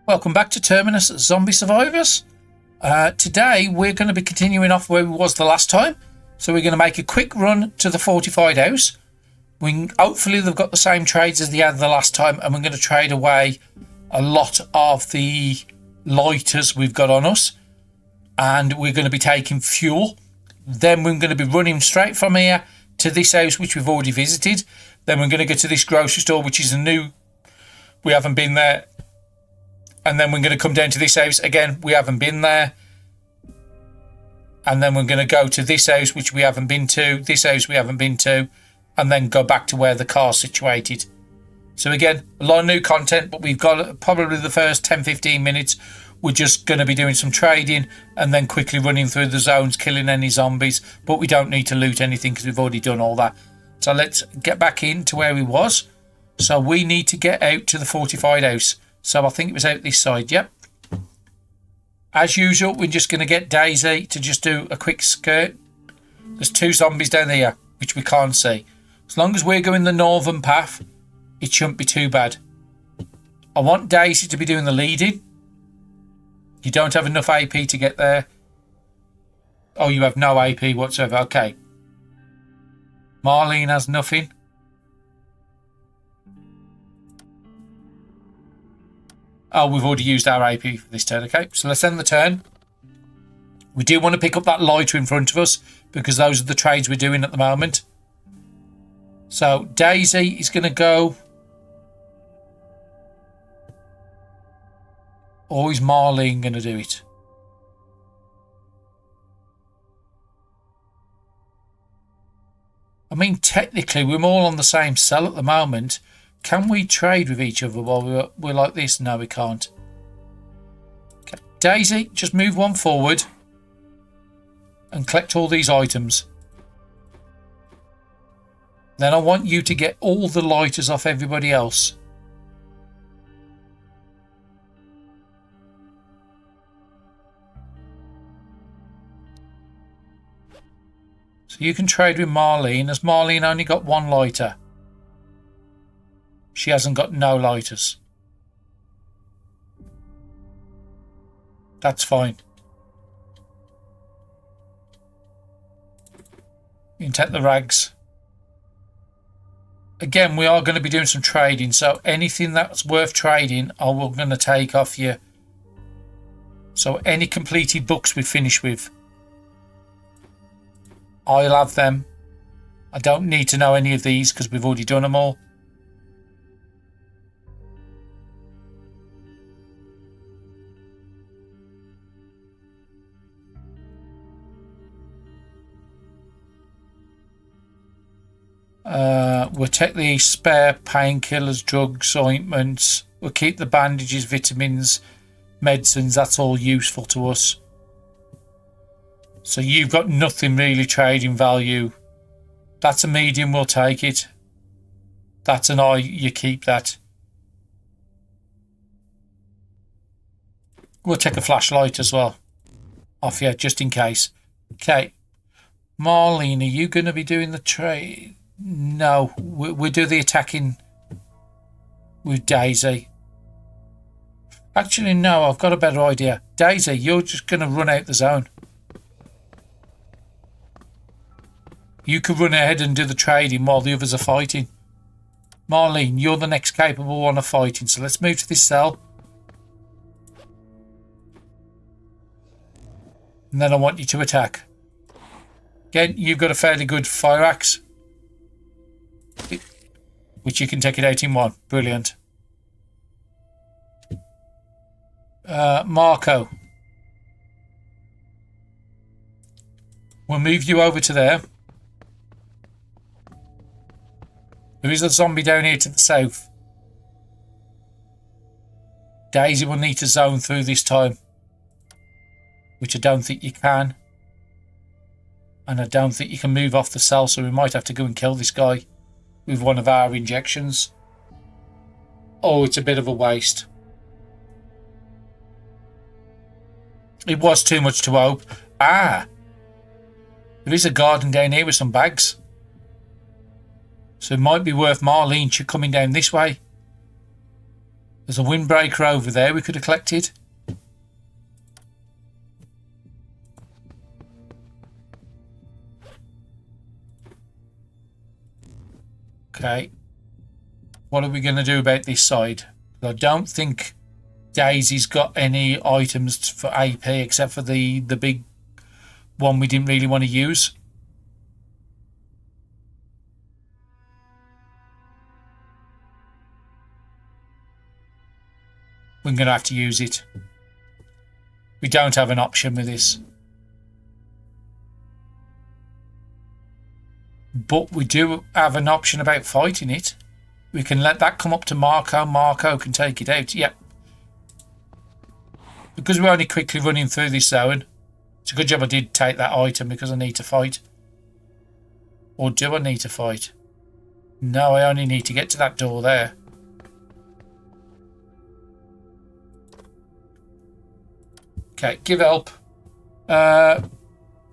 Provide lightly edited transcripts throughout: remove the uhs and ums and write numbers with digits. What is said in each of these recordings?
Welcome back to Terminus Zombie Survivors. Today we're going to be continuing off where we was the last time. So we're going to make a quick run to the fortified house. Hopefully they've got the same trades as they had the last time, and we're going to trade away a lot of the lighters we've got on us. And we're going to be taking fuel. Then we're going to be running straight from here to this house which we've already visited. Then we're going to go to this grocery store which is a new... We haven't been there. And then we're going to come down to this house. Again, we haven't been there. And then we're going to go to this house, which we haven't been to. This house we haven't been to. And then go back to where the car's situated. So again, a lot of new content, but we've got probably the first 10-15 minutes. We're just going to be doing some trading and then quickly running through the zones, killing any zombies. But we don't need to loot anything because we've already done all that. So let's get back into where we was. So we need to get out to the fortified house. So I think it was out this side, yep. As usual, we're just going to get Daisy to just do a quick skirt. There's two zombies down here, which we can't see. As long as we're going the northern path, it shouldn't be too bad. I want Daisy to be doing the leading. You don't have enough AP to get there. Oh, you have no AP whatsoever. Okay. Marlene has nothing. Oh, we've already used our AP for this turn. Okay, so let's end the turn. We do want to pick up that lighter in front of us because those are the trades we're doing at the moment. So Daisy is going to go. Or is Marlene going to do it? I mean, technically, we're all on the same cell at the moment. Can we trade with each other while we're like this? No, we can't. Okay. Daisy, just move one forward and collect all these items. Then I want you to get all the lighters off everybody else. So you can trade with Marlene, as Marlene only got one lighter. She hasn't got no lighters. That's fine. You can take the rags. Again, we are going to be doing some trading, so anything that's worth trading, we're going to take off you. So any completed books we finish with, I'll have them. I don't need to know any of these because we've already done them all. We'll take the spare painkillers, drugs, ointments. We'll keep the bandages, vitamins, medicines. That's all useful to us. So you've got nothing really trading value. That's a medium, we'll take it. That's an eye, you keep that. We'll take a flashlight as well. Off you, just in case. Okay. Marlene, are you going to be doing the trade? No, we'll do the attacking with Daisy. Actually, no, I've got a better idea. Daisy, you're just going to run out the zone. You could run ahead and do the trading while the others are fighting. Marlene, you're the next capable one of fighting, so let's move to this cell. And then I want you to attack. Again, you've got a fairly good fire axe, which you can take it out in one. Brilliant. Marco. We'll move you over to there. There is a zombie down here to the south. Daisy will need to zone through this time, which I don't think you can. And I don't think you can move off the cell, so we might have to go and kill this guy with one of our injections. Oh, it's a bit of a waste. It was too much to hope. There is a garden down here with some bags. So it might be worth Marlene coming down this way. There's a windbreaker over there we could have collected. Okay. What are we going to do about this side? I don't think Daisy's got any items for AP except for the big one we didn't really want to use. We're going to have to use it. We don't have an option with this. But we do have an option about fighting it. We can let that come up to Marco. Marco can take it out. Yep. Because we're only quickly running through this zone. It's a good job I did take that item because I need to fight. Or do I need to fight? No, I only need to get to that door there. Okay, give help.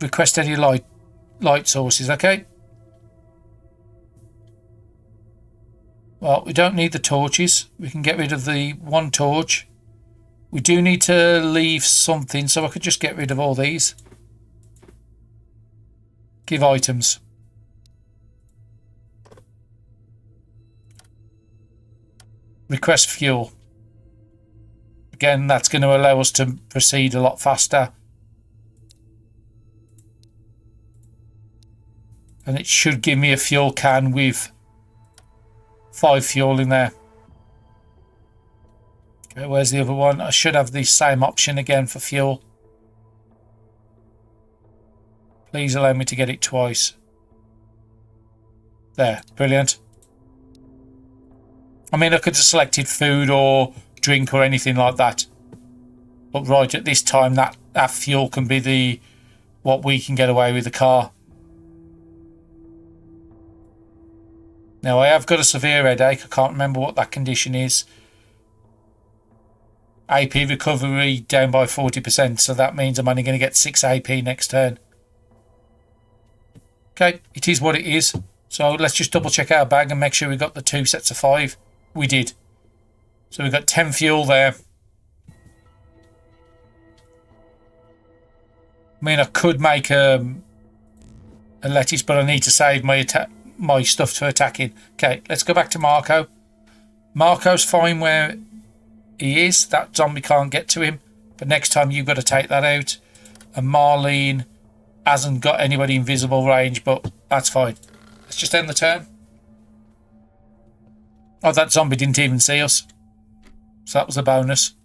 Request any light sources, okay? Well, we don't need the torches. We can get rid of the one torch. We do need to leave something, so I could just get rid of all these. Give items. Request fuel. Again, that's going to allow us to proceed a lot faster. And it should give me a fuel can with 5 fuel in there. Okay, where's the other one? I should have the same option again for fuel. Please allow me to get it twice. There, brilliant. I mean, I could have selected food or drink or anything like that. But right at this time, that fuel can be what we can get away with the car. Now, I have got a severe headache. I can't remember what that condition is. AP recovery down by 40%, so that means I'm only going to get 6 AP next turn. Okay, it is what it is. So let's just double check our bag and make sure we got the 2 sets of 5. We did. So we've got 10 fuel there. I mean, I could make a lettuce, but I need to save my stuff for attacking. Okay, let's go back to Marco. Marco's fine where he is. That zombie can't get to him. But next time you've got to take that out. And Marlene hasn't got anybody in visible range, but that's fine. Let's just end the turn. Oh, that zombie didn't even see us. So that was a bonus.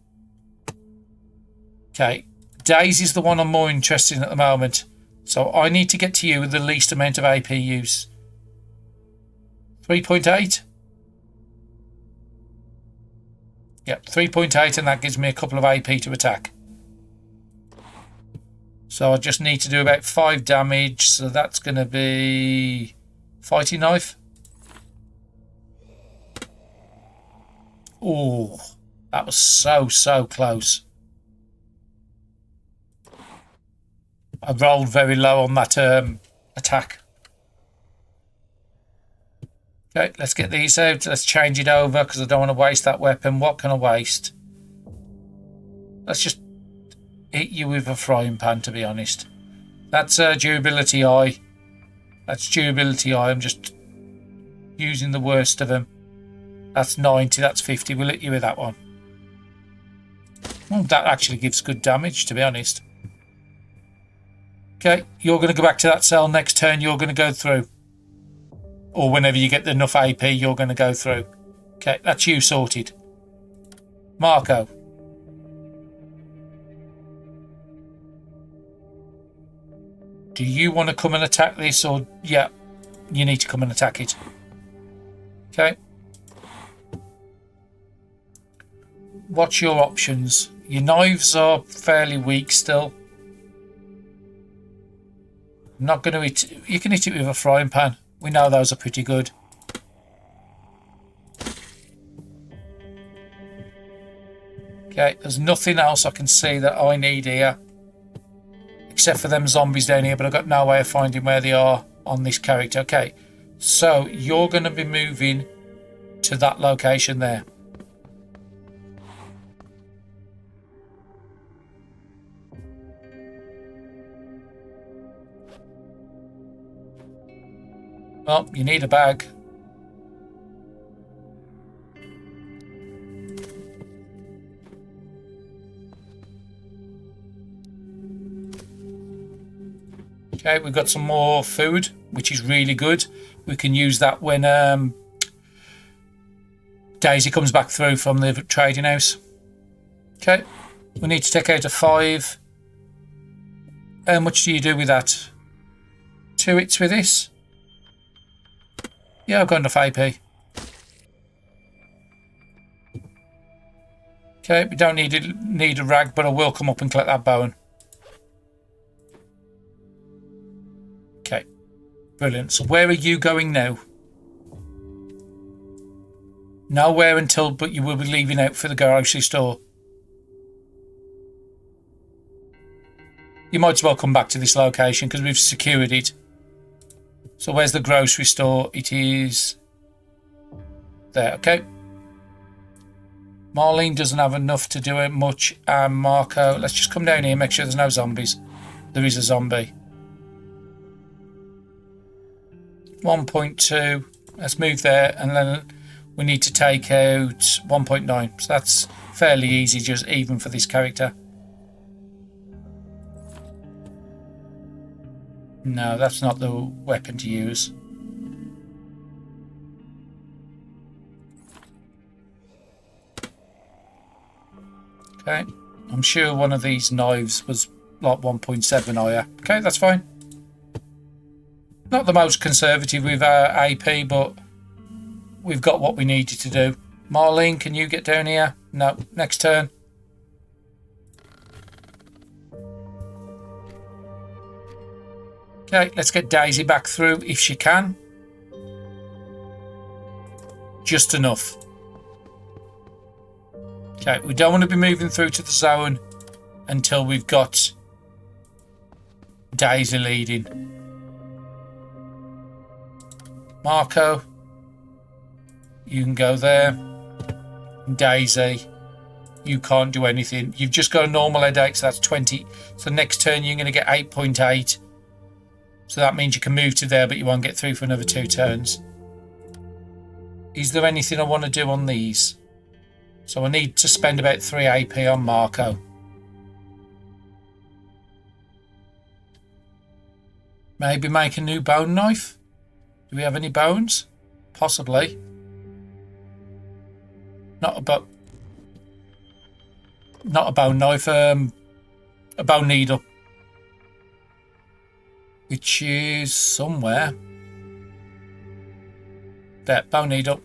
Okay. Daisy's the one I'm more interested in at the moment. So I need to get to you with the least amount of AP use. 3.8. Yep, 3.8, and that gives me a couple of AP to attack. So I just need to do about 5 damage. So that's going to be fighting knife. Oh, that was so close. I rolled very low on that attack. Okay, let's get these out. Let's change it over because I don't want to waste that weapon. What can I waste? Let's just hit you with a frying pan, to be honest. That's durability eye. That's durability eye. I'm just using the worst of them. That's 90, that's 50. We'll hit you with that one. Oh, that actually gives good damage, to be honest. Okay, you're going to go back to that cell next turn. You're going to go through. Or whenever you get enough AP, you're going to go through. Okay, that's you sorted. Marco. Do you want to come and attack this, or... Yeah, you need to come and attack it. Okay. What's your options? Your knives are fairly weak still. I'm not going to hit... You can hit it with a frying pan. We know those are pretty good. Okay, there's nothing else I can see that I need here. Except for them zombies down here, but I've got no way of finding where they are on this character. Okay, so you're going to be moving to that location there. Well, you need a bag. Okay, we've got some more food, which is really good. We can use that when Daisy comes back through from the trading house. Okay, we need to take out a 5. How much do you do with that? 2 hits with this? Yeah, I've got enough AP. Okay, we don't need a rag, but I will come up and collect that bone. Okay, brilliant. So where are you going now? Nowhere until, but you will be leaving out for the grocery store. You might as well come back to this location because we've secured it. So where's the grocery store? It is there. Okay. Marlene doesn't have enough to do it much. And Marco, let's just come down here and make sure there's no zombies. There is a zombie. 1.2. Let's move there, and then we need to take out 1.9. So that's fairly easy, just even for this character. No, that's not the weapon to use. Okay, I'm sure one of these knives was like 1.7 higher. Okay, that's fine. Not the most conservative with our AP, but we've got what we needed to do. Marlene, can you get down here? No, next turn. Okay, let's get Daisy back through if she can. Just enough. Okay, we don't want to be moving through to the zone until we've got Daisy leading. Marco, you can go there. Daisy, you can't do anything. You've just got a normal headache, so that's 20. So next turn you're going to get 8.8. So that means you can move to there, but you won't get through for another 2 turns. Is there anything I want to do on these? So I need to spend about 3 AP on Marco. Maybe make a new bone knife? Do we have any bones? Possibly. Not a bone knife, a bone needle. Which is somewhere. There, bone needle.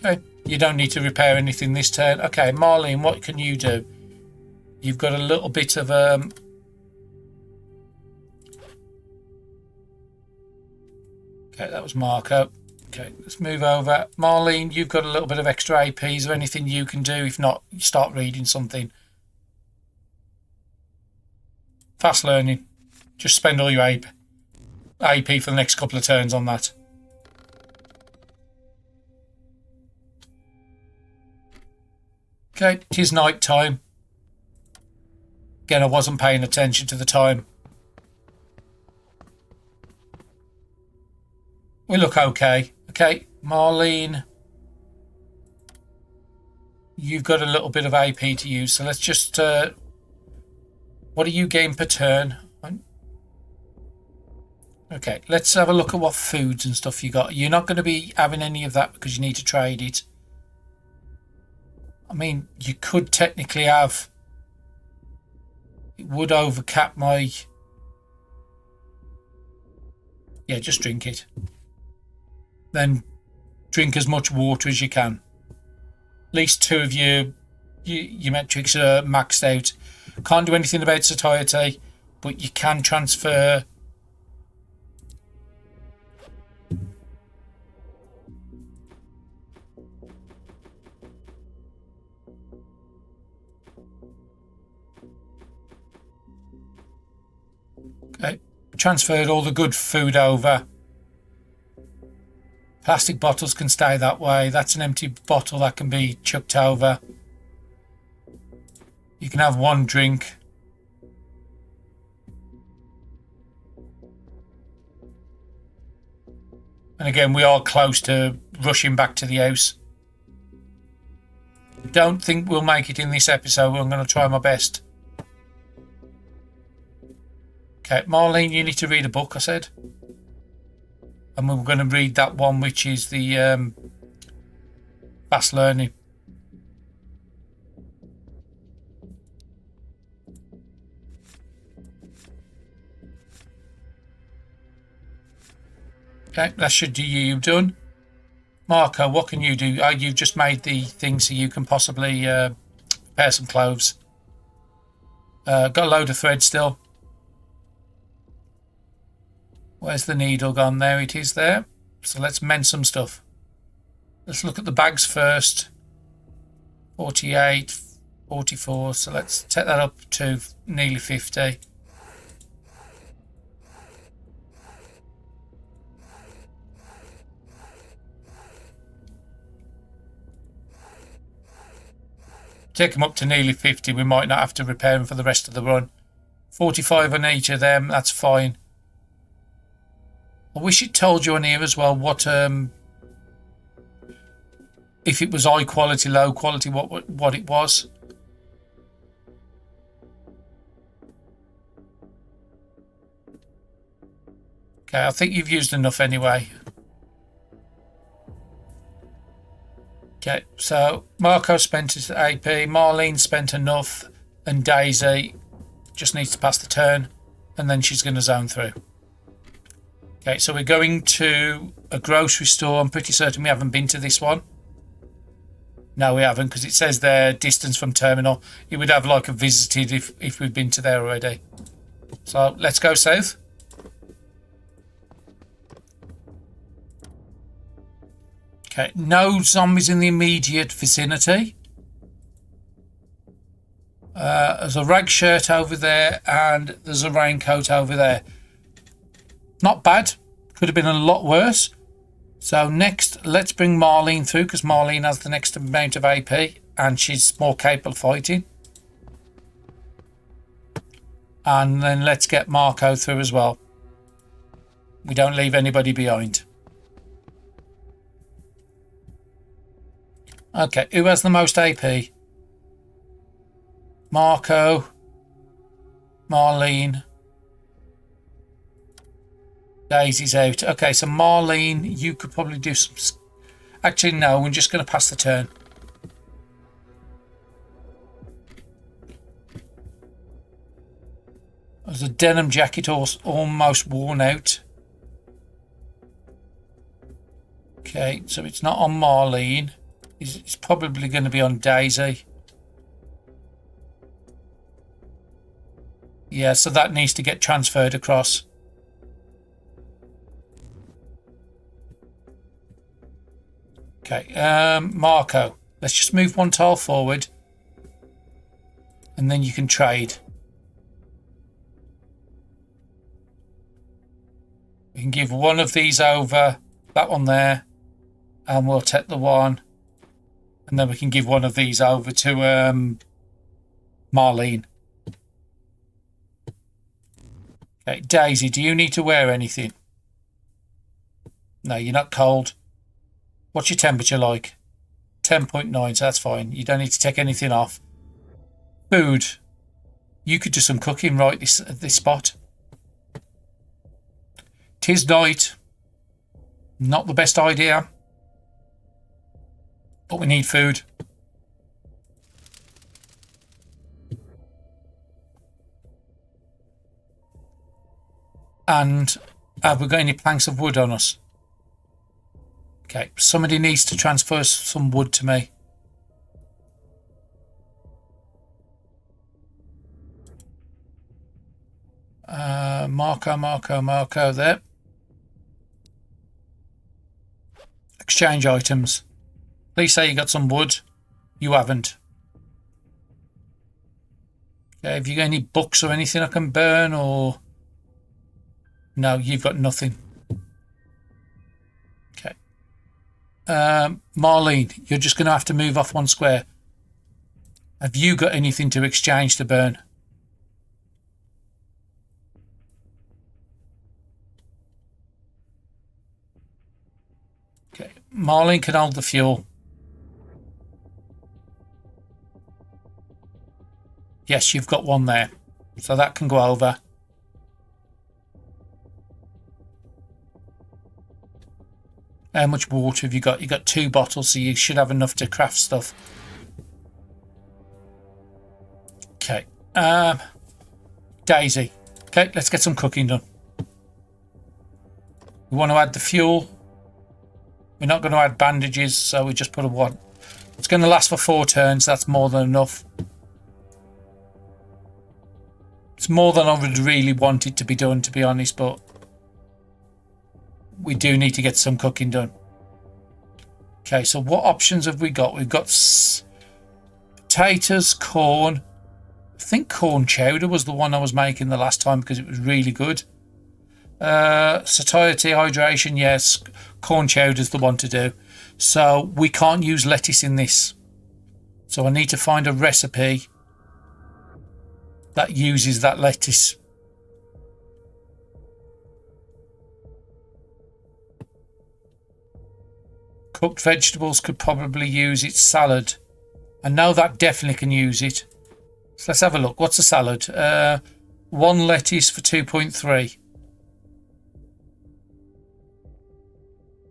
Okay, you don't need to repair anything this turn. Okay, Marlene, what can you do? You've got a little bit of okay, that was Marco. Okay, let's move over. Marlene, you've got a little bit of extra AP. Is there anything you can do? If not, you start reading something. Fast learning. Just spend all your AP for the next couple of turns on that. Okay, it is night time. Again, I wasn't paying attention to the time. We look okay. Okay, Marlene, you've got a little bit of AP to use, so let's just what are you getting per turn? Okay, let's have a look at what foods and stuff you got. You're not going to be having any of that because you need to trade it. I mean, you could technically have, it would overcap my, yeah, just drink it. Then drink as much water as you can. At least 2 of your metrics are maxed out. Can't do anything about satiety, but you can transfer okay. Transferred all the good food over. Plastic bottles can stay that way. That's an empty bottle that can be chucked over. You can have one drink. And again, we are close to rushing back to the house. Don't think we'll make it in this episode. I'm going to try my best. Okay, Marlene, you need to read a book, I said. And we're going to read that one, which is the fast learning. Okay, that should do you done. Marco, what can you do? Oh, you've just made the thing so you can possibly prepare some clothes. Got a load of thread still. Where's the needle gone? There it is there. So let's mend some stuff. Let's look at the bags first. 48, 44. So let's take that up to nearly 50. Take them up to nearly 50. We might not have to repair them for the rest of the run. 45 on each of them. That's fine. I wish it told you on here as well what if it was high quality, low quality, what it was. Okay, I think you've used enough anyway. Okay, so Marco spent his AP, Marlene spent enough, and Daisy just needs to pass the turn, and then she's going to zone through. Okay, so we're going to a grocery store. I'm pretty certain we haven't been to this one. No, we haven't, because it says there distance from terminal. It would have like a visited if we've been to there already. So let's go south. Okay, no zombies in the immediate vicinity. There's a rag shirt over there and there's a raincoat over there. Not bad. Could have been a lot worse. So next, let's bring Marlene through because Marlene has the next amount of AP and she's more capable of fighting. And then let's get Marco through as well. We don't leave anybody behind. Okay, who has the most AP? Marco, Marlene, Daisy's out. Okay, so Marlene, you could probably do some... Actually, no, we're just going to pass the turn. There's a denim jacket almost worn out. Okay, so it's not on Marlene. It's probably going to be on Daisy. Yeah, so that needs to get transferred across. Okay, Marco, let's just move one tile forward and then you can trade. We can give one of these over, that one there, and we'll take the one. And then we can give one of these over to Marlene. Okay, Daisy, do you need to wear anything? No, you're not cold. What's your temperature like? 10.9, so that's fine. You don't need to take anything off. Food. You could do some cooking right at this spot. 'Tis night. Not the best idea. But we need food. And have we got any planks of wood on us? Okay, somebody needs to transfer some wood to me. Marco there. Exchange items. Please say you got some wood. You haven't. Okay, have you got any books or anything I can burn or... No, you've got nothing. Okay. Marlene, you're just going to have to move off one square. Have you got anything to exchange to burn? Okay, Marlene can hold the fuel. Yes, you've got one there. So that can go over. How much water have you got? You've got 2 bottles, so you should have enough to craft stuff. Okay. Daisy. Okay, let's get some cooking done. We want to add the fuel. We're not going to add bandages, so we just put a 1. It's going to last for 4 turns. That's more than enough. It's more than I would really want it to be done, to be honest, but we do need to get some cooking done. Okay, so what options have we got? We've got potatoes, corn. I think corn chowder was the one I was making the last time because it was really good. Satiety, hydration, yes. Corn chowder is the one to do. So we can't use lettuce in this. So I need to find a recipe that uses that lettuce. Cooked vegetables could probably use it. Salad. I know that definitely can use it. So let's have a look. What's a salad? 1 lettuce for 2.3.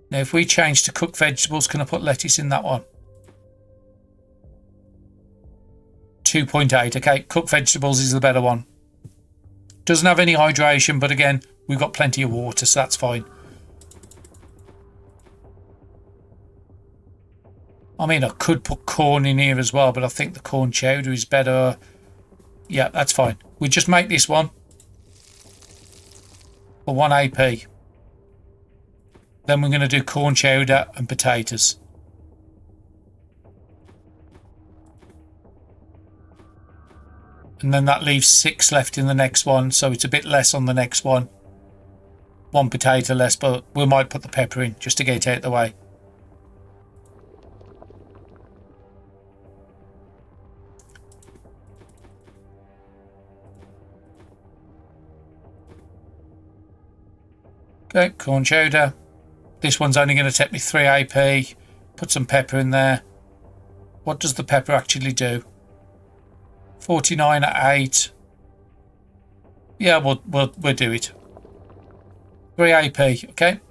Now if we change to cooked vegetables, can I put lettuce in that one? 2.8. Okay, cooked vegetables is the better one. Doesn't have any hydration, but again, we've got plenty of water, so that's fine. I mean, I could put corn in here as well, but I think the corn chowder is better. Yeah, that's fine. We just make this one for 1 AP. Then we're going to do corn chowder and potatoes. And then that leaves 6 left in the next one, so it's a bit less on the next one. 1 potato less, but we might put the pepper in just to get it out of the way. Okay, corn chowder. This one's only going to take me 3 AP. Put some pepper in there. What does the pepper actually do? 49 at 8. Yeah, we'll do it. 3 AP, okay.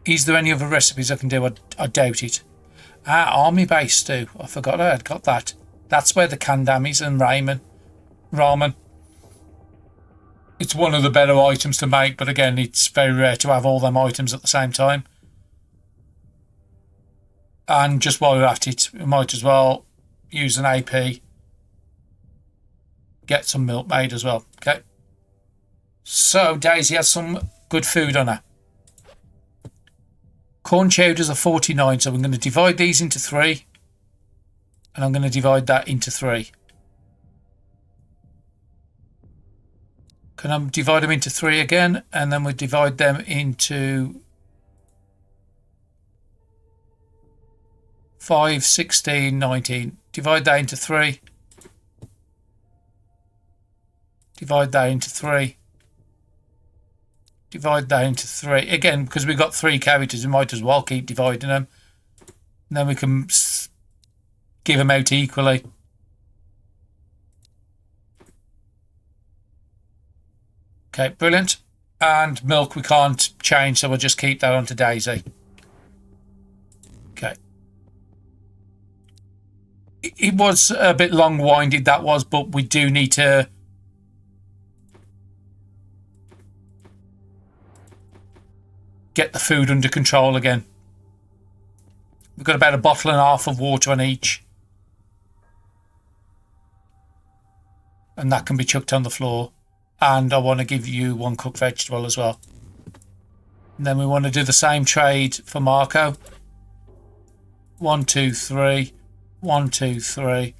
Is there any other recipes I can do? I doubt it. Army base stew. I forgot I had got that. That's where the kandam is and ramen. It's one of the better items to make, but again, it's very rare to have all them items at the same time. And just while we're at it, we might as well use an AP. Get some milk made as well. Okay. So Daisy has some good food on her. Corn chowders are 49, so I'm going to divide these into 3. And I'm going to divide that into 3. Can I divide them into 3 again? And then we divide them into 5, 16, 19. Divide that into 3. Divide that into 3. Divide that into 3. Again, because we've got 3 characters, we might as well keep dividing them. And then we can give them out equally. Okay, brilliant. And milk we can't change, so we'll just keep that onto Daisy. Okay. It was a bit long-winded, that was, but we do need to get the food under control again. We've got about 1.5 bottles of water on each. And that can be chucked on the floor. And I want to give you 1 cooked vegetable as well. And then we want to do the same trade for Marco. 1, 2, 3. 1, 2, 3.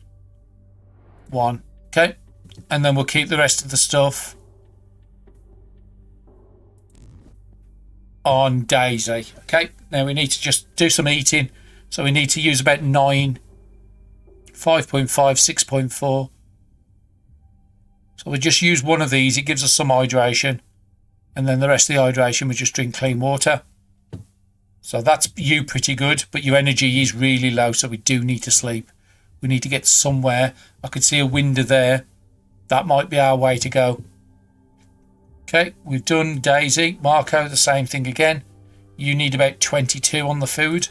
1. Okay. And then we'll keep the rest of the stuff on Daisy. Okay. Now we need to just do some eating. So we need to use about 9 5.5, 6.4. So we just use one of these. It gives us some hydration. And then the rest of the hydration, we just drink clean water. So that's you pretty good. But your energy is really low. So we do need to sleep. We need to get somewhere. I could see a window there. That might be our way to go. Okay, we've done Daisy. Marco, the same thing again. You need about 22 on the food.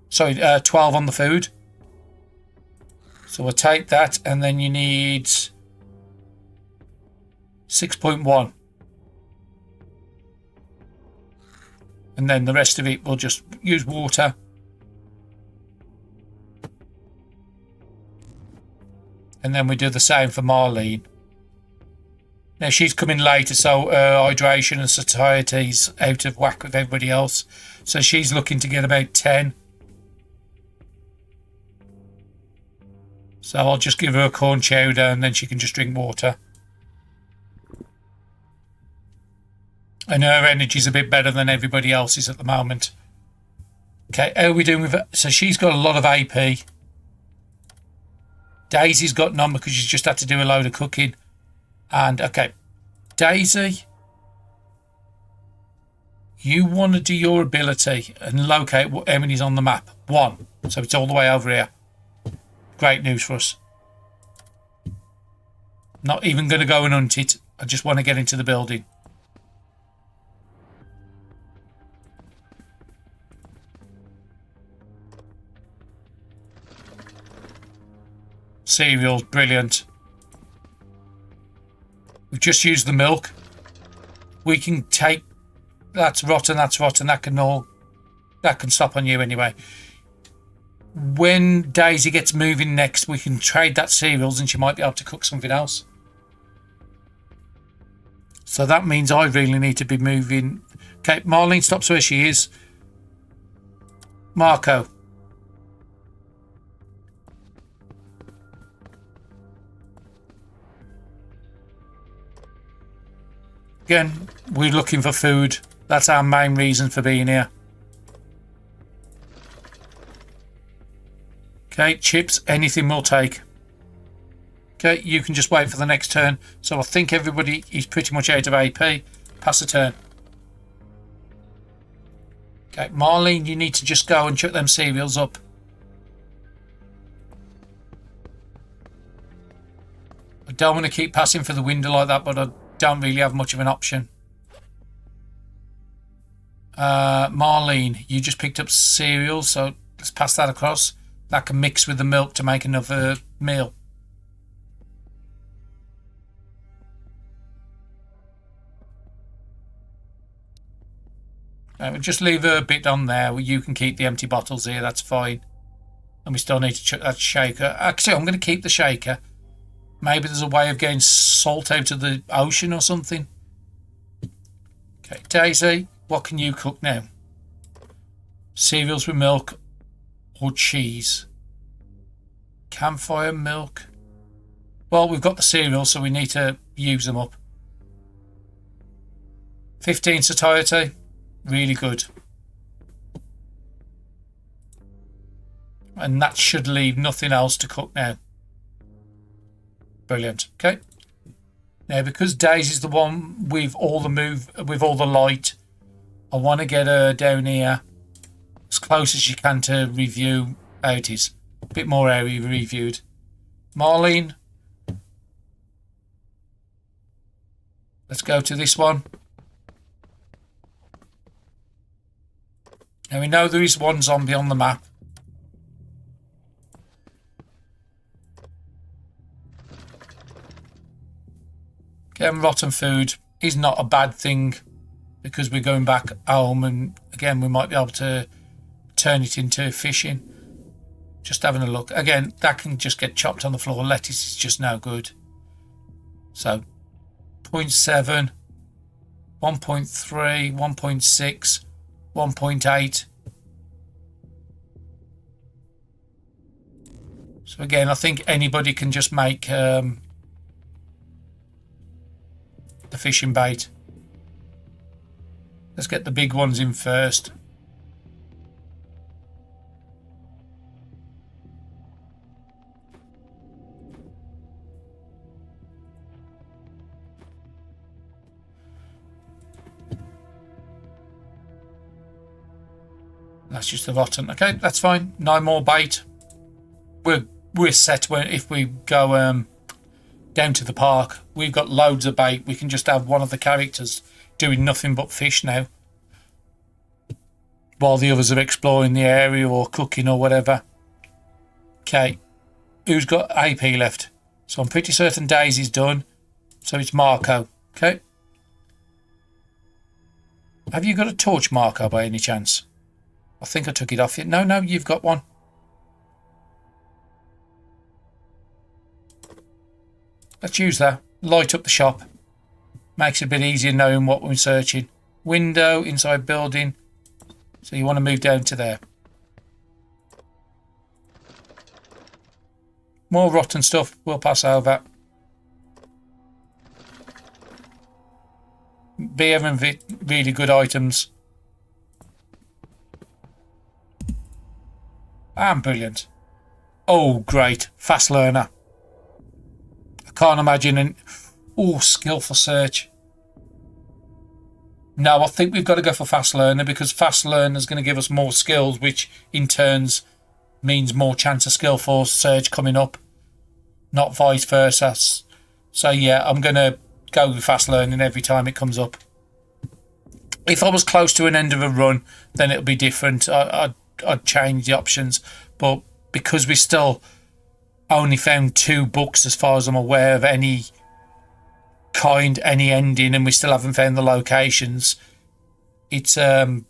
Sorry, 12 on the food. So we'll take that, and then you need 6.1. And then the rest of it, we'll just use water. And then we do the same for Marlene. Now she's coming later, so hydration and satiety's out of whack with everybody else. So she's looking to get about 10. So I'll just give her a corn chowder and then she can just drink water. And her energy's a bit better than everybody else's at the moment. Okay, how are we doing with her? So she's got a lot of AP. Daisy's got none because she's just had to do a load of cooking. And, okay, Daisy, you want to do your ability and locate what many's on the map. 1. So it's all the way over here. Great news for us. Not even going to go and hunt it. I just want to get into the building. Cereals, brilliant. We've just used the milk. We can take... That's rotten, that can stop on you anyway. When Daisy gets moving next, we can trade that cereals and she might be able to cook something else. So that means I really need to be moving. Okay, Marlene stops where she is. Marco. Again, we're looking for food. That's our main reason for being here. Okay, chips, anything we'll take. Okay, you can just wait for the next turn. So I think everybody is pretty much out of AP. Pass the turn. Okay, Marlene, you need to just go and chuck them cereals up. I don't want to keep passing for the window like that, but I don't really have much of an option. Marlene, you just picked up cereal, so let's pass that across. That can mix with the milk to make another meal. We'll just leave a bit on there. You can keep the empty bottles here, that's fine. And we still need to chuck that shaker. Actually, I'm going to keep the shaker. Maybe there's a way of getting salt out of the ocean or something. Okay, Daisy, what can you cook now? Cereals with milk or cheese? Campfire milk? Well, we've got the cereals, so we need to use them up. 15 satiety. Really good. And that should leave nothing else to cook now. Brilliant. Okay. Now, because Daisy's the one with all the light, I want to get her down here as close as you can to review how it is. A bit more area reviewed. Marlene. Let's go to this one. Now we know there is one zombie on the map. Getting rotten food is not a bad thing because we're going back home, and again we might be able to turn it into fishing. Just having a look. Again, that can just get chopped on the floor. Lettuce is just no good. So 0.7, 1.3, 1.6, 1.8. So again, I think anybody can just make the fishing bait. Let's get the big ones in first. That's just the rotten. Okay, that's fine. 9 more bait. We're set when if we go down to the park. We've got loads of bait. We can just have one of the characters doing nothing but fish now, while the others are exploring the area or cooking or whatever. Okay, who's got AP left? So I'm pretty certain Daisy's done. So it's Marco. Okay. Have you got a torch, Marco, by any chance? I think I took it off you. No, you've got one. Let's use that. Light up the shop. Makes it a bit easier knowing what we're searching. Window, inside building. So you want to move down to there. More rotten stuff. We'll pass over. Beer and really good items. And brilliant. Oh, great. Fast learner. I can't imagine an... Oh, skillful search. No, I think we've got to go for fast learner, because fast learner is going to give us more skills, which in turns means more chance of skillful search coming up, not vice versa. So yeah, I'm going to go with fast learning every time it comes up. If I was close to an end of a run, then it'll be different. I'd change the options, but because we still only found 2 books as far as I'm aware of any kind, any ending, and we still haven't found the locations, it's going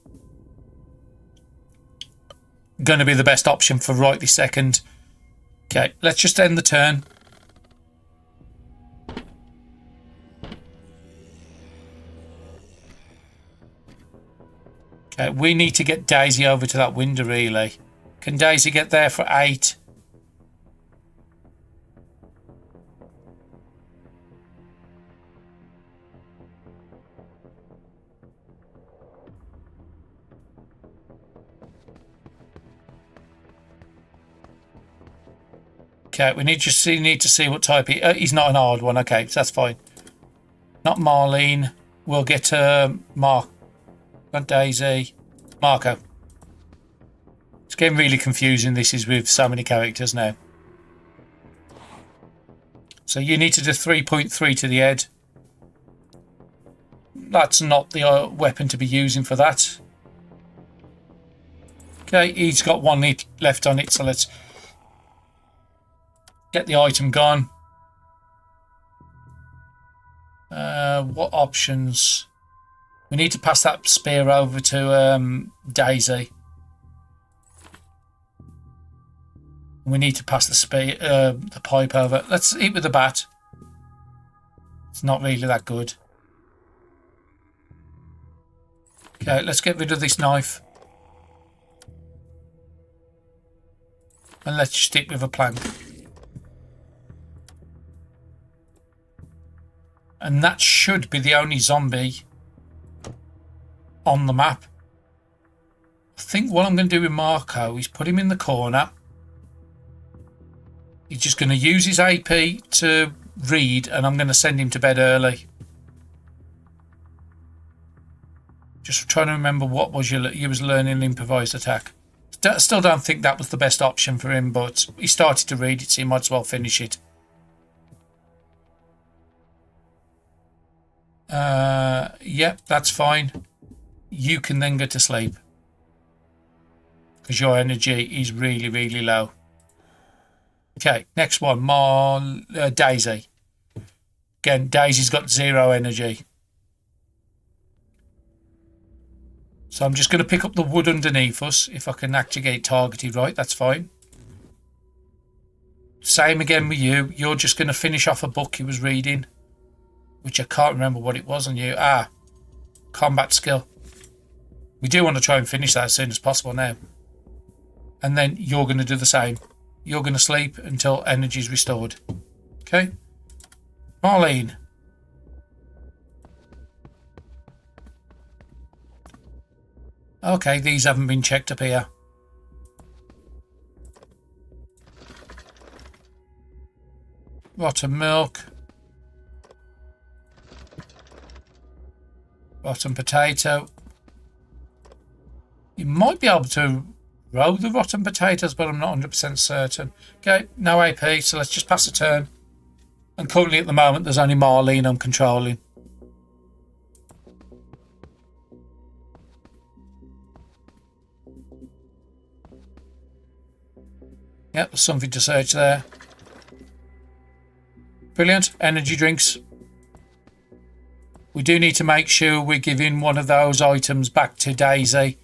to be the best option for right this second. Okay, let's just end the turn. Okay, we need to get Daisy over to that window, really. Can Daisy get there for 8? Okay, we need to see what type he's not an hard one. Okay, so that's fine. Not Marlene. We'll get Mark. Not Daisy. Marco. It's getting really confusing. This is with so many characters now. So you need to do 3.3 to the head. That's not the weapon to be using for that. Okay, he's got 1 left on it, so let's get the item gone. What options? We need to pass that spear over to Daisy. We need to pass the pipe over. Let's eat with the bat. It's not really that good. Okay, let's get rid of this knife. And let's stick with a plank. And that should be the only zombie on the map. I think what I'm going to do with Marco is put him in the corner. He's just going to use his AP to read, and I'm going to send him to bed early. Just trying to remember what was you was learning improvised attack. Still don't think that was the best option for him, but he started to read it, so he might as well finish it. Yep, that's fine. You can then go to sleep, because your energy is really, really low. Okay, next one, Daisy. Again, Daisy's got 0 energy. So I'm just going to pick up the wood underneath us. If I can actually get it targeted right, that's fine. Same again with you. You're just going to finish off a book you was reading, which I can't remember what it was on you. Combat skill. We do want to try and finish that as soon as possible now. And then you're going to do the same. You're going to sleep until energy is restored. Okay? Marlene. Okay, these haven't been checked up here. Rotten milk. Rotten potato. You might be able to row the rotten potatoes, but I'm not 100% certain. Okay, no AP, so let's just pass a turn. And currently at the moment, there's only Marlene I'm controlling. Yep, there's something to search there. Brilliant. Energy drinks. We do need to make sure we're giving one of those items back to Daisy,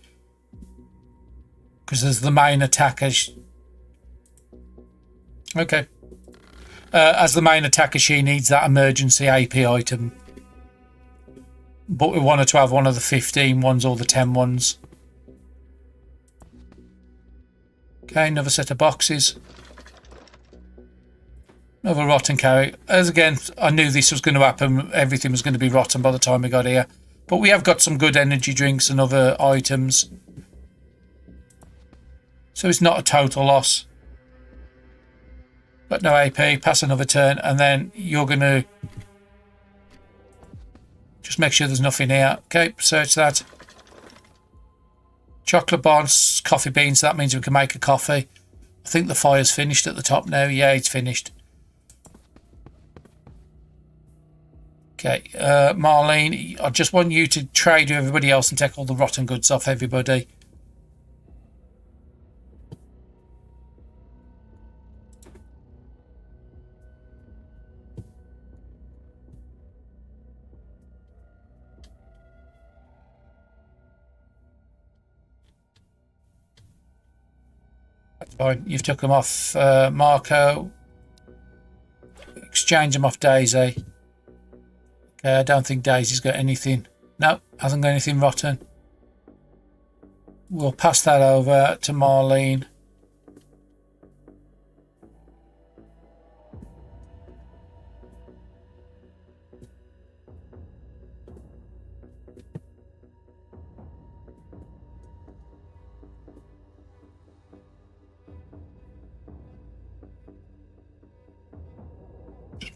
because there's the main attacker. Okay. As the main attacker, she needs that emergency AP item. But we wanted to have one of the 15 ones or the 10 ones. Okay, another set of boxes. Another rotten carrot. As again, I knew this was going to happen. Everything was going to be rotten by the time we got here. But we have got some good energy drinks and other items. So it's not a total loss. But no AP, pass another turn, and then you're going to just make sure there's nothing here. Okay, search that. Chocolate bars, coffee beans, that means we can make a coffee. I think the fire's finished at the top now. Yeah, it's finished. Okay, Marlene, I just want you to trade with everybody else and take all the rotten goods off everybody. That's fine. You've took them off Marco. Exchange them off Daisy. Okay, I don't think Daisy's got anything. No, hasn't got anything rotten. We'll pass that over to Marlene.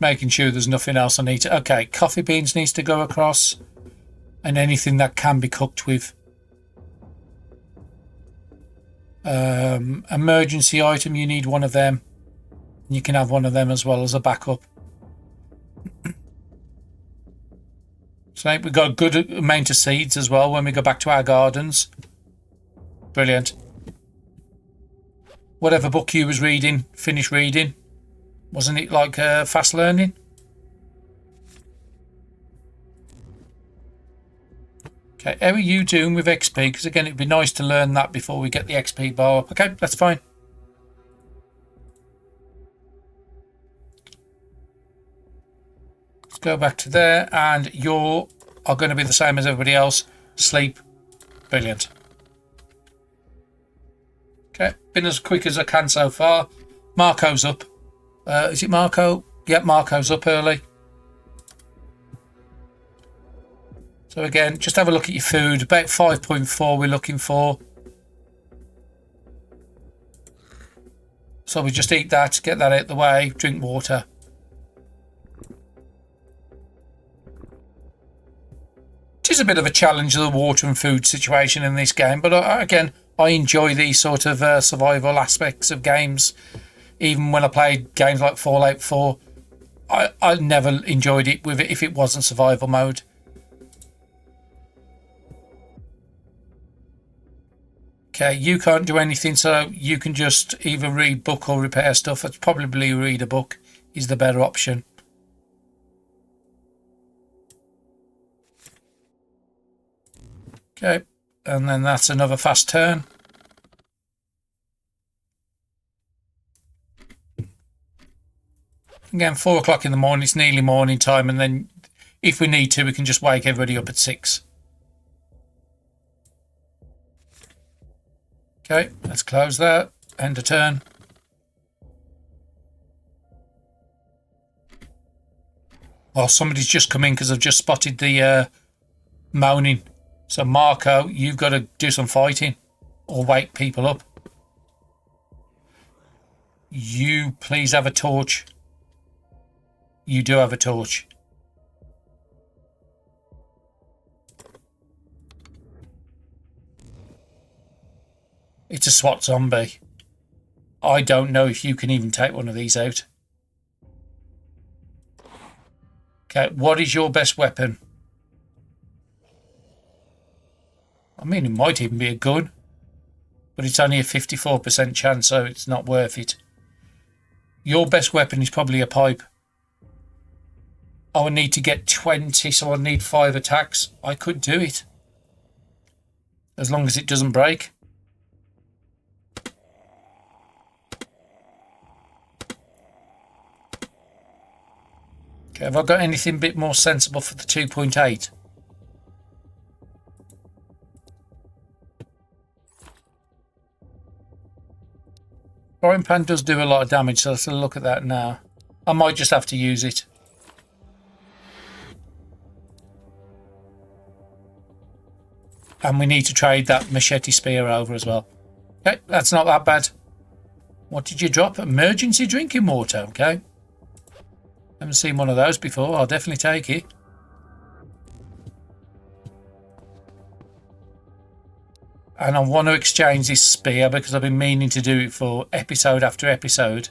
Making sure there's nothing else I need to... Okay, coffee beans needs to go across. And anything that can be cooked with. Emergency item, you need one of them. You can have one of them as well as a backup. So we've got a good amount of seeds as well when we go back to our gardens. Brilliant. Whatever book you was reading, finish reading. Wasn't it like fast learning? Okay, how are you doing with XP? Because again, it'd be nice to learn that before we get the XP bar up. Okay, that's fine. Let's go back to there, and you are going to be the same as everybody else. Sleep. Brilliant. Okay, been as quick as I can so far. Marco's up. Is it Marco? Yep, Marco's up early. So again, just have a look at your food. About 5.4 we're looking for. So we just eat that, get that out of the way, drink water. It is a bit of a challenge, the water and food situation in this game, but again, I enjoy these sort of survival aspects of games. Even when I played games like Fallout 4, I never enjoyed it with it if it wasn't survival mode. Okay, you can't do anything, so you can just either read book or repair stuff. It's probably read a book is the better option. Okay, and then that's another fast turn. Again, 4 o'clock in the morning, it's nearly morning time, and then if we need to, we can just wake everybody up at 6. Okay, let's close that. End of turn. Well, somebody's just come in because I've just spotted the moaning. So, Marco, you've got to do some fighting or wake people up. You please have a torch. You do have a torch. It's a SWAT zombie. I don't know if you can even take one of these out. Okay, what is your best weapon? I mean, it might even be a gun, but it's only a 54% chance, so it's not worth it. Your best weapon is probably a pipe. I would need to get 20, so I'll need 5 attacks. I could do it. As long as it doesn't break. Okay, have I got anything a bit more sensible for the 2.8? Frying pan does do a lot of damage, so let's have a look at that now. I might just have to use it. And we need to trade that machete spear over as well. Okay, that's not that bad. What did you drop? Emergency drinking water, okay. Haven't seen one of those before. I'll definitely take it. And I want to exchange this spear because I've been meaning to do it for episode after episode.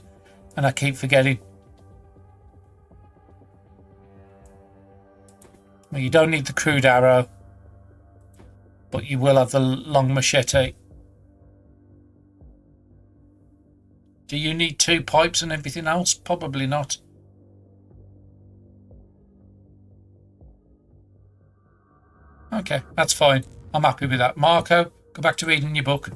And I keep forgetting. Well, you don't need the crude arrow. But you will have the long machete. Do you need 2 pipes and everything else? Probably not. Okay, that's fine. I'm happy with that. Marco, go back to reading your book.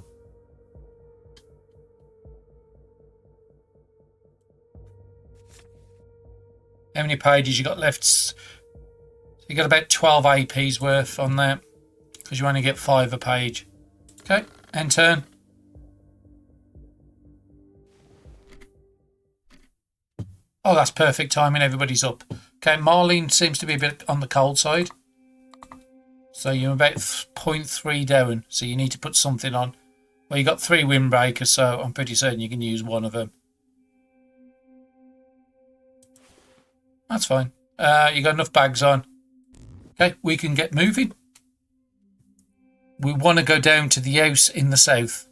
How many pages you got left? So you got about 12 AP's worth on there. Because you only get 5 a page. Okay, end turn. Oh, that's perfect timing. Everybody's up. Okay, Marlene seems to be a bit on the cold side. So you're about 0.3 down. So you need to put something on. Well, you got 3 windbreakers, so I'm pretty certain you can use one of them. That's fine. You got enough bags on. Okay, we can get moving. We want to go down to the house in the south.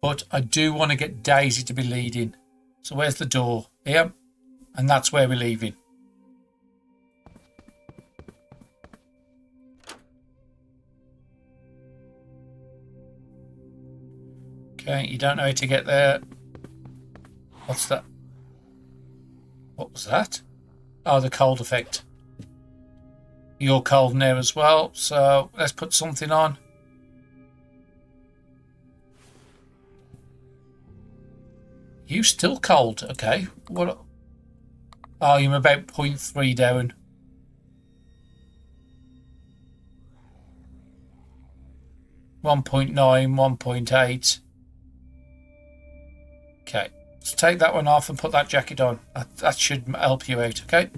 But I do want to get Daisy to be leading. So where's the door? Here. And that's where we're leaving. Okay, you don't know how to get there. What's that? What was that? Oh, the cold effect. You're cold in there as well, so let's put something on. You still cold? Okay. What? Oh, you're about 0.3 down. .9, 1.8. Okay, let's take that one off and put that jacket on. That should help you out, okay?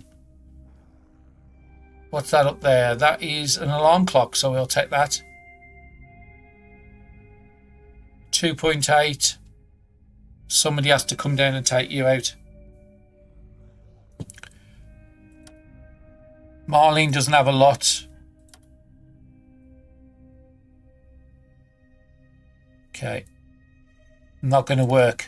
What's that up there? That is an alarm clock, so we'll take that. 2.8. Somebody has to come down and take you out. Marlene doesn't have a lot. Okay. Not going to work.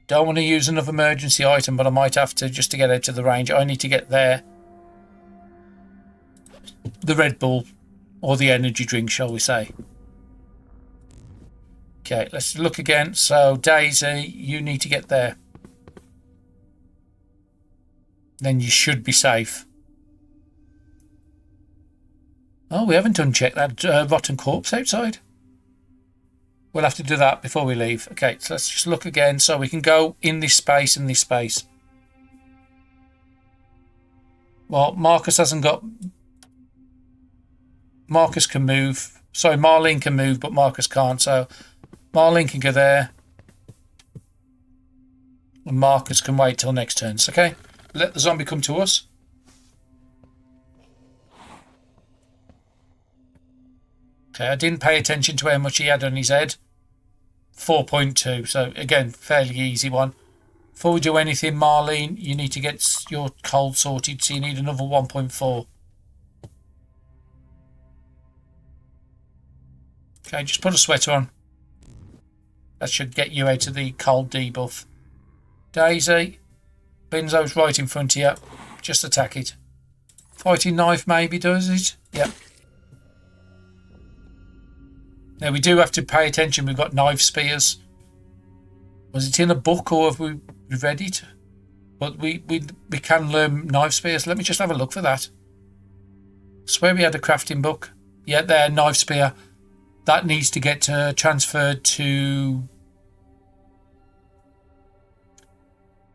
Don't want to use another emergency item, but I might have to just to get out of the range. I need to get there. The Red Bull, or the energy drink, shall we say. Okay, let's look again. So, Daisy, you need to get there. Then you should be safe. Oh, we haven't unchecked that rotten corpse outside. We'll have to do that before we leave. Okay, so let's just look again so we can go in this space and this space. Well, Marcus hasn't got... Marcus can move. Sorry, Marlene can move, but Marcus can't. So Marlene can go there. And Marcus can wait till next turn. So, okay, let the zombie come to us. Okay, I didn't pay attention to how much he had on his head. 4.2, so again, fairly easy one. Before we do anything, Marlene, you need to get your cold sorted, so you need another 1.4. Okay, just put a sweater on. That should get you out of the cold debuff. Daisy, Benzo's right in front of you. Just attack it. Fighting knife maybe does it? Yep. Now we do have to pay attention. We've got knife spears. Was it in a book or have we read it? But we can learn knife spears. Let me just have a look for that. I swear we had a crafting book. Yeah, there, knife spear. That needs to get transferred to...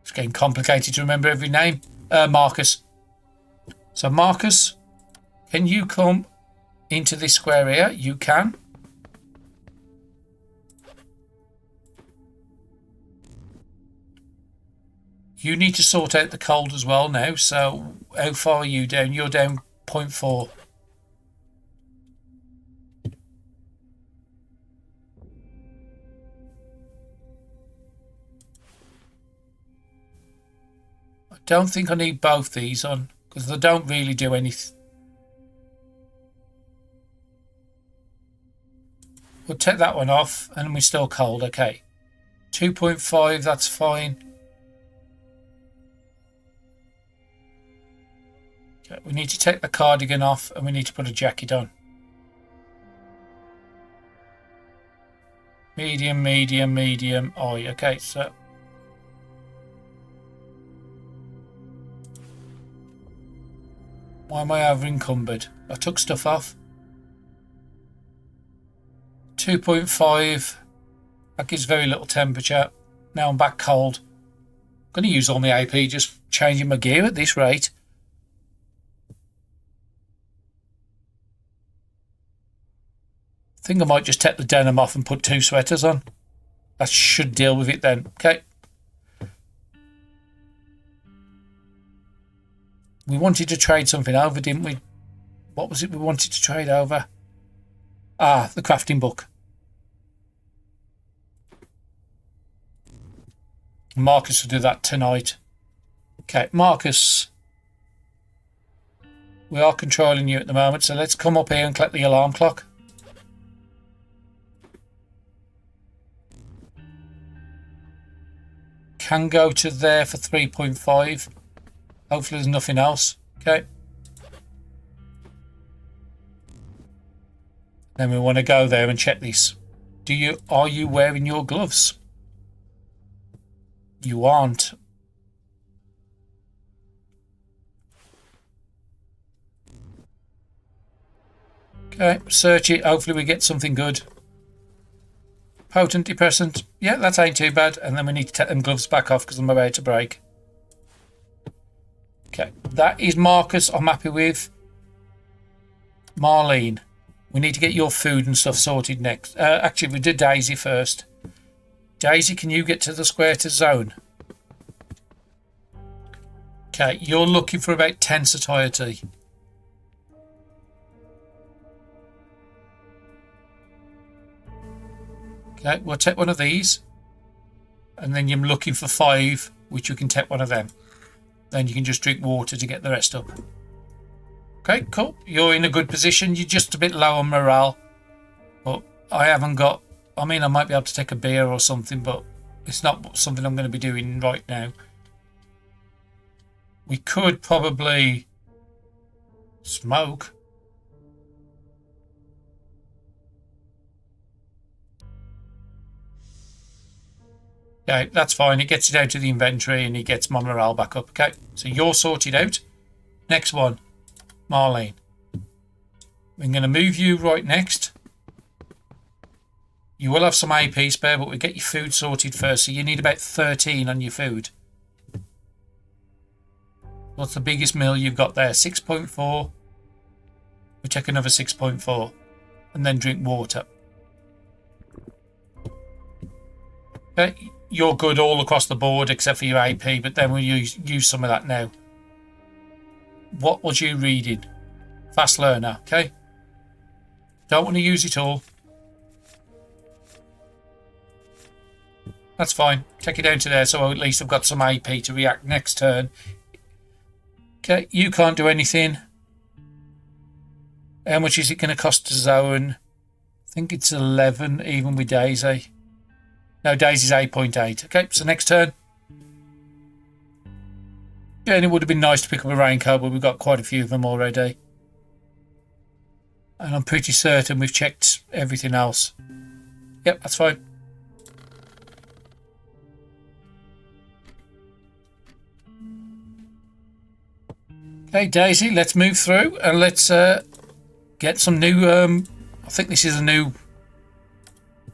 It's getting complicated to remember every name. Marcus. So Marcus, can you come into this square here? You can. You need to sort out the cold as well now. So how far are you down? You're down 0.4. I don't think I need both these on because they don't really do anything. We'll take that one off and we're still cold. Okay. 2.5, that's fine. Okay, we need to take the cardigan off and we need to put a jacket on. Medium, medium, medium. Oh, okay, so... Why am I over encumbered? I took stuff off. 2.5. That gives very little temperature. Now I'm back cold. I'm going to use all my AP just changing my gear at this rate. I think I might just take the denim off and put 2 sweaters on. That should deal with it then. Okay. We wanted to trade something over, didn't we? What was it we wanted to trade over? Ah, the crafting book. Marcus will do that tonight. Okay, Marcus. We are controlling you at the moment, so let's come up here and collect the alarm clock. Can go to there for 3.5. Hopefully there's nothing else. Okay. Then we want to go there and check this. Are you wearing your gloves? You aren't. Okay, search it. Hopefully we get something good. Potent depressant. Yeah, that ain't too bad. And then we need to take them gloves back off because I'm about to break. Okay, that is Marcus I'm happy with. Marlene, we need to get your food and stuff sorted next. Actually, we did Daisy first. Daisy, can you get to the square to zone? Okay, you're looking for about 10 satiety. Okay, we'll take one of these. And then you're looking for 5, which you can take one of them. Then you can just drink water to get the rest up. Okay, cool. You're in a good position. You're just a bit low on morale. But I haven't got... I mean, I might be able to take a beer or something, but it's not something I'm going to be doing right now. We could probably smoke. Okay, that's fine. It gets it out of the inventory and it gets my morale back up. Okay, so you're sorted out. Next one, Marlene. I'm going to move you right next. You will have some AP spare, but we'll get your food sorted first. So you need about 13 on your food. What's the biggest meal you've got there? 6.4. We take another 6.4 and then drink water. Okay, you're good all across the board except for your AP, but then we'll use some of that now. What was you reading? Fast learner, okay? Don't want to use it all. That's fine. Take it down to there so at least I've got some AP to react next turn. Okay, you can't do anything. How much is it going to cost to zone? think it's 11 even with Daisy. No, Daisy's 8.8. Okay, so next turn. Yeah, and it would have been nice to pick up a raincoat, but we've got quite a few of them already. And I'm pretty certain we've checked everything else. Yep, that's fine. Okay, Daisy, let's move through and let's get some new... I think this is a new...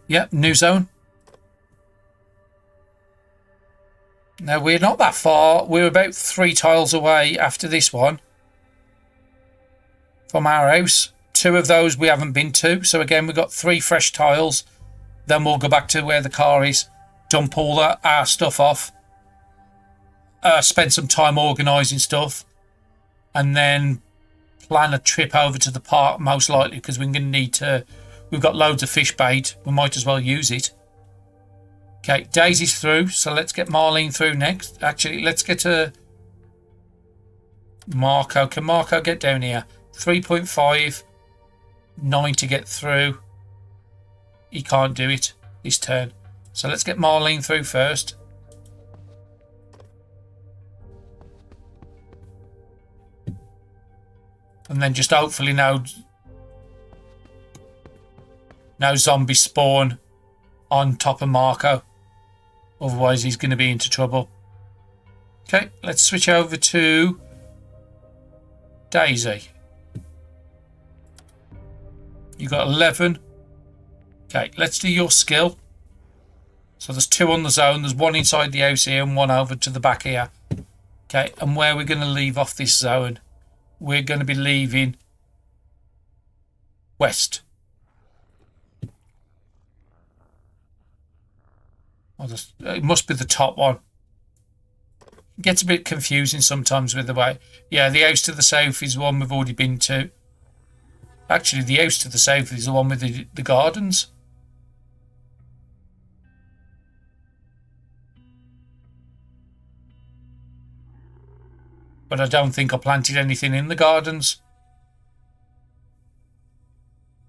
Yep, new zone. Now, we're not that far. We're about 3 tiles away after this one from our house. 2 of those we haven't been to. So, again, we've got 3 fresh tiles. Then we'll go back to where the car is, dump all our stuff off, spend some time organising stuff, and then plan a trip over to the park, most likely, because we're going to need to... We've got loads of fish bait. We might as well use it. Okay, Daisy's through, so let's get Marlene through next. Actually, let's get to Marco. Can Marco get down here? 3.5, 9 to get through. He can't do it this turn. So let's get Marlene through first. And then just hopefully no zombies spawn on top of Marco. Otherwise, he's going to be into trouble. Okay, let's switch over to Daisy. You got 11. Okay, let's do your skill. So there's 2 on the zone. There's 1 inside the house here and 1 over to the back here. Okay, and where we're going to leave off this zone, we're going to be leaving west. It must be the top one. It gets a bit confusing sometimes with the way. Yeah, the house to the south is the one we've already been to. Actually, the house to the south is the one with the gardens. But I don't think I planted anything in the gardens.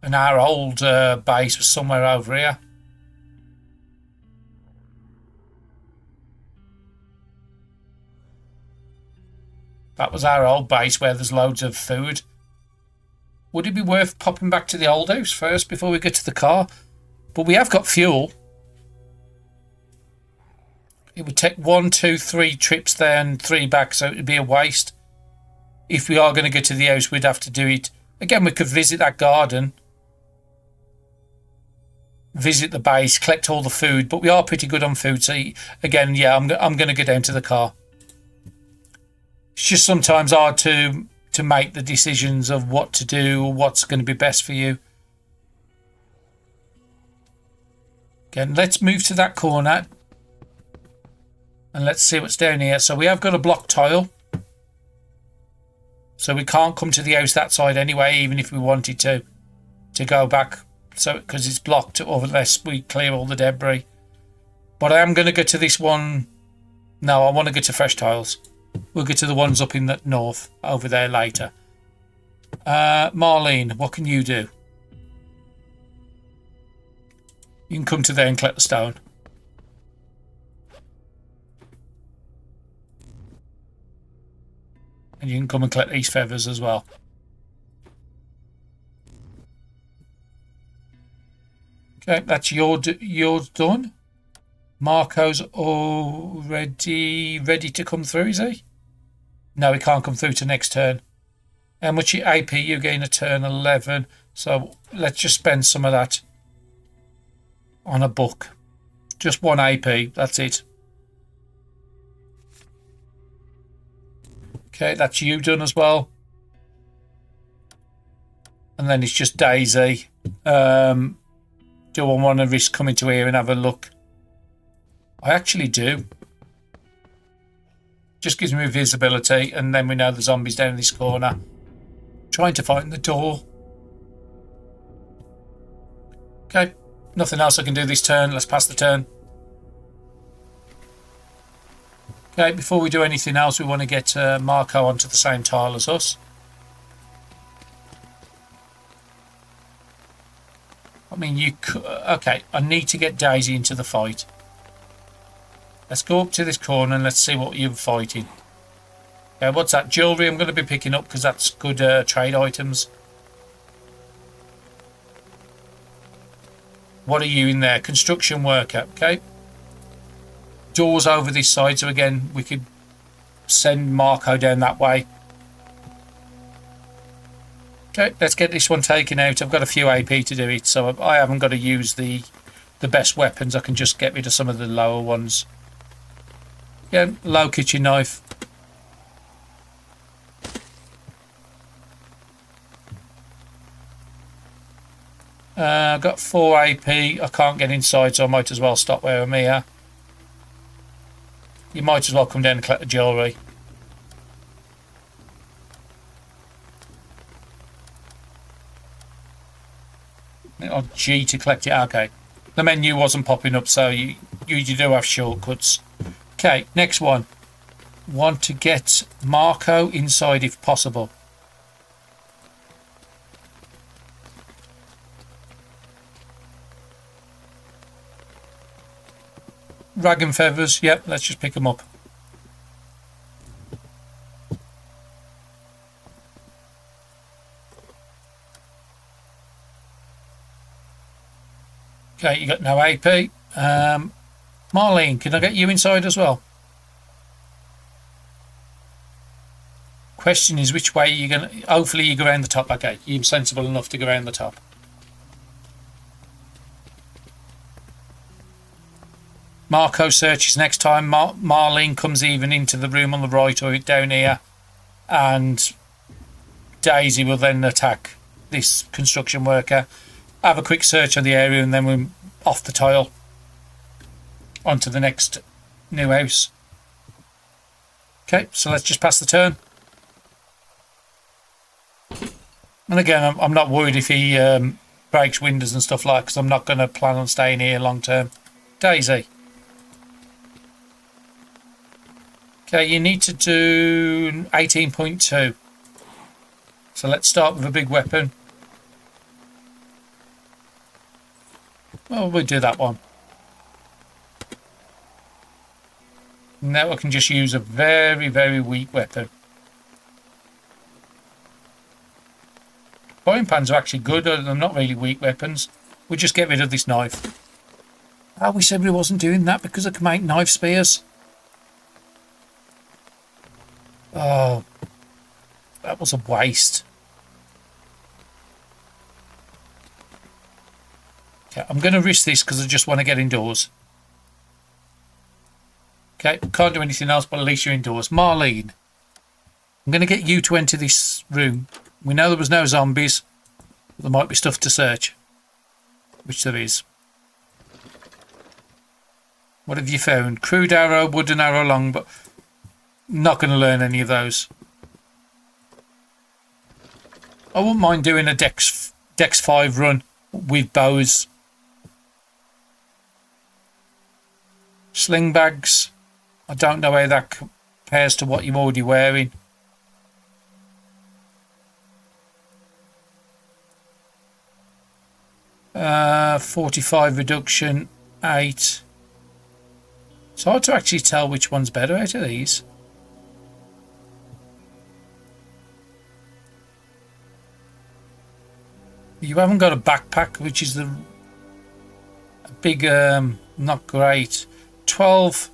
And our old base was somewhere over here. That was our old base where there's loads of food. Would it be worth popping back to the old house first before we get to the car? But we have got fuel. It would take 1, 2, 3 trips there and 3 back, so it would be a waste. If we are going to get to the house, we'd have to do it. Again, we could visit that garden. Visit the base, collect all the food. But we are pretty good on food. So, again, yeah, I'm going to go down to the car. It's just sometimes hard to make the decisions of what to do or what's going to be best for you. Again, let's move to that corner. And let's see what's down here. So we have got a block tile. So we can't come to the house that side anyway, even if we wanted to go back. So because it's blocked unless we clear all the debris. But I am going to go to this one. No, I want to go to fresh tiles. We'll get to the ones up in the north over there later. Marlene, what can you do? You can come to there and collect the stone. And you can come and collect these feathers as well. Okay, that's yours done. Marco's already ready to come through, is he? No, he can't come through to next turn. How much AP you gain a turn? 11. So let's just spend some of that on a book. Just 1 AP, that's it. Okay, that's you done as well. And then it's just Daisy. Do I want to risk coming to here and have a look? I actually do. Just gives me visibility, and then we know the zombies down in this corner. Trying to find the door. Okay, nothing else I can do this turn. Let's pass the turn. Okay, before we do anything else, we want to get Marco onto the same tile as us. mean, you could... Okay, I need to get Daisy into the fight. Let's go up to this corner and let's see what you're fighting. Okay, what's that? Jewellery I'm going to be picking up because that's good trade items. What are you in there? Construction worker, okay. Doors over this side, so again, we could send Marco down that way. Okay, let's get this one taken out. I've got a few AP to do it, so I haven't got to use the best weapons. I can just get rid of some of the lower ones. Yeah, low kitchen knife. I've got 4 AP. I can't get inside, so I might as well stop where I'm here. You might as well come down and collect the jewellery. Oh, G to collect it. Okay. The menu wasn't popping up, so you do have shortcuts. Okay, next one. Want to get Marco inside if possible. Rag and feathers. Yep, let's just pick them up. Okay, you got no AP. Marlene, can I get you inside as well? Question is, which way you're going to... Hopefully you go around the top. Okay, you're sensible enough to go around the top. Marco searches next time. Marlene comes even into the room on the right or down here. And Daisy will then attack this construction worker. Have a quick search of the area and then we're off the tile. Onto the next new house. Okay, so let's just pass the turn. And again, I'm not worried if he breaks windows and stuff like that, because I'm not going to plan on staying here long term. Daisy. Okay, you need to do 18.2. So let's start with a big weapon. Well, we'll do that one. Now I can just use a very, very weak weapon. Frying pans are actually good. They're not really weak weapons. We'll just get rid of this knife. Oh, we said we wasn't doing that because I can make knife spears. Oh, that was a waste. Okay, I'm going to risk this because I just want to get indoors. Okay, can't do anything else, but at least you're indoors. Marlene, I'm going to get you to enter this room. We know there was no zombies, but there might be stuff to search, which there is. What have you found? Crude arrow, wooden arrow, long, but not going to learn any of those. I wouldn't mind doing a Dex 5 run with bows. Sling bags. I don't know how that compares to what you're already wearing. Uh, 45 reduction, 8. It's hard to actually tell which one's better out of these. You haven't got a backpack, which is a big, not great. 12.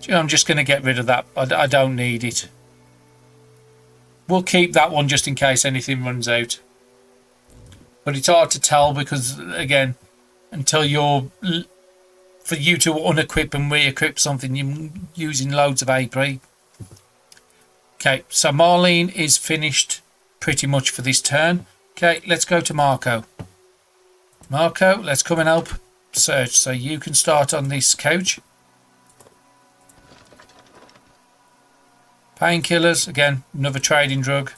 I'm just going to get rid of that. I don't need it. We'll keep that one just in case anything runs out. But it's hard to tell because, again, until you're... For you to unequip and re-equip something, you're using loads of AP. Okay, so Marlene is finished pretty much for this turn. Okay, let's go to Marco. Marco, let's come and help search. So you can start on this couch. Painkillers, again, another trading drug.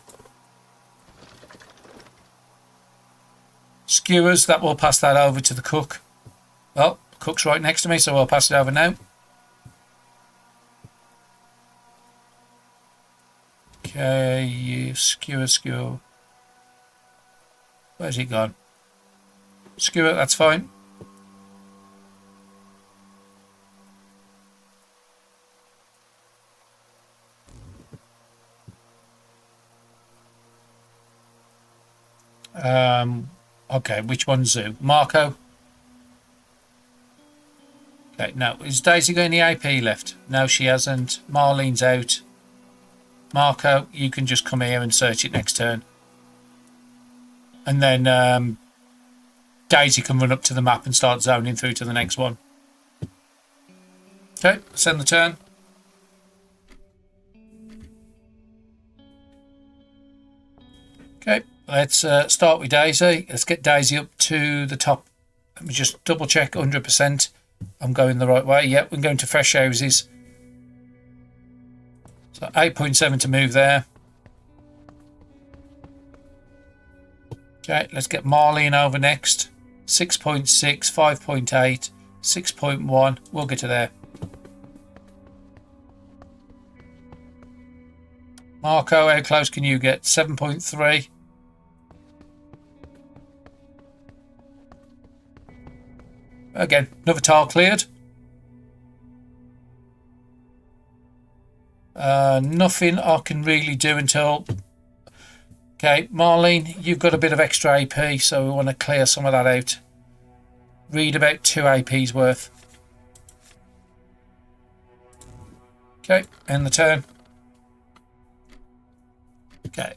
Skewers, that will pass that over to the cook. Well, the cook's right next to me, so I'll pass it over now. Okay, skewer. Where's it gone? Skewer, that's fine. Okay, which one's Zoo? Marco? Okay, now, is Daisy got any AP left? No, she hasn't. Marlene's out. Marco, you can just come here and search it next turn. And then Daisy can run up to the map and start zoning through to the next one. Okay, send the turn. Okay, let's start with Daisy. Let's get Daisy up to the top. Let me just double check 100% I'm going the right way. Yep, we're going to fresh houses. So 8.7 to move there. Okay, let's get Marlene over next. 6.6, 5.8, 6.1. We'll get to there. Marco, how close can you get? 7.3. Again, another tile cleared. Nothing I can really do until... Okay, Marlene, you've got a bit of extra AP, so we want to clear some of that out. Read about 2 AP's worth. Okay, end the turn. Okay.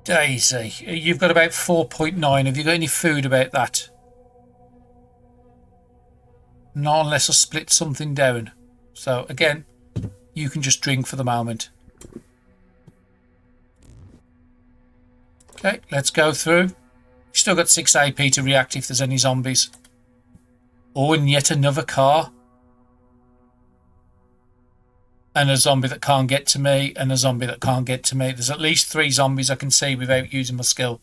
Daisy, you've got about 4.9. Have you got any food about that? Not unless I split something down. So again, you can just drink for the moment. Okay, let's go through. Still got 6 AP to react if there's any zombies. Oh, and yet another car. And a zombie that can't get to me, and a zombie that can't get to me. There's at least 3 zombies I can see without using my skill.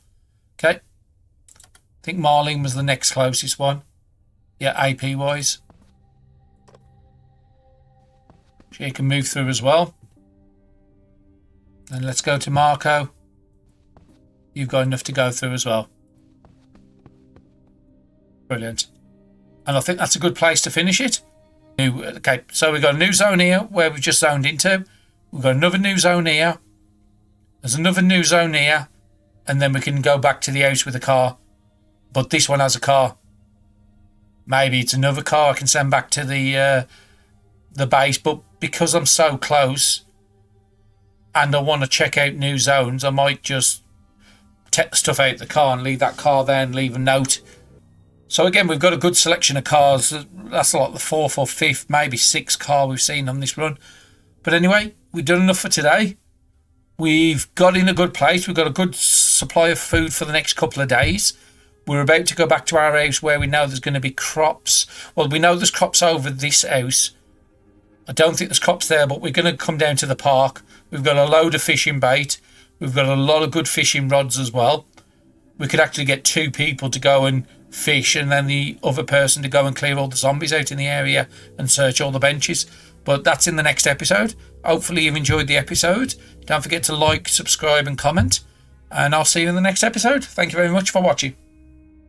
Okay. I think Marlene was the next closest one. Yeah, AP wise. She can move through as well. And let's go to Marco. You've got enough to go through as well. Brilliant. And I think that's a good place to finish it. Okay, so we've got a new zone here where we've just zoned into. We've got another new zone here. There's another new zone here. And then we can go back to the house with a car. But this one has a car. Maybe it's another car I can send back to the base. But because I'm so close and I want to check out new zones, I might just take the stuff out of the car and leave that car there and leave a note. So again, we've got a good selection of cars. That's like the 4th or 5th, maybe 6th car we've seen on this run. But anyway, we've done enough for today. We've got in a good place. We've got a good supply of food for the next couple of days. We're about to go back to our house where we know there's going to be crops. Well, we know there's crops over this house. I don't think there's crops there, but we're going to come down to the park. We've got a load of fishing bait. We've got a lot of good fishing rods as well. We could actually get 2 people to go and fish and then the other person to go and clear all the zombies out in the area and search all the benches. But that's in the next episode. Hopefully you've enjoyed the episode. Don't forget to like, subscribe and comment. And I'll see you in the next episode. Thank you very much for watching.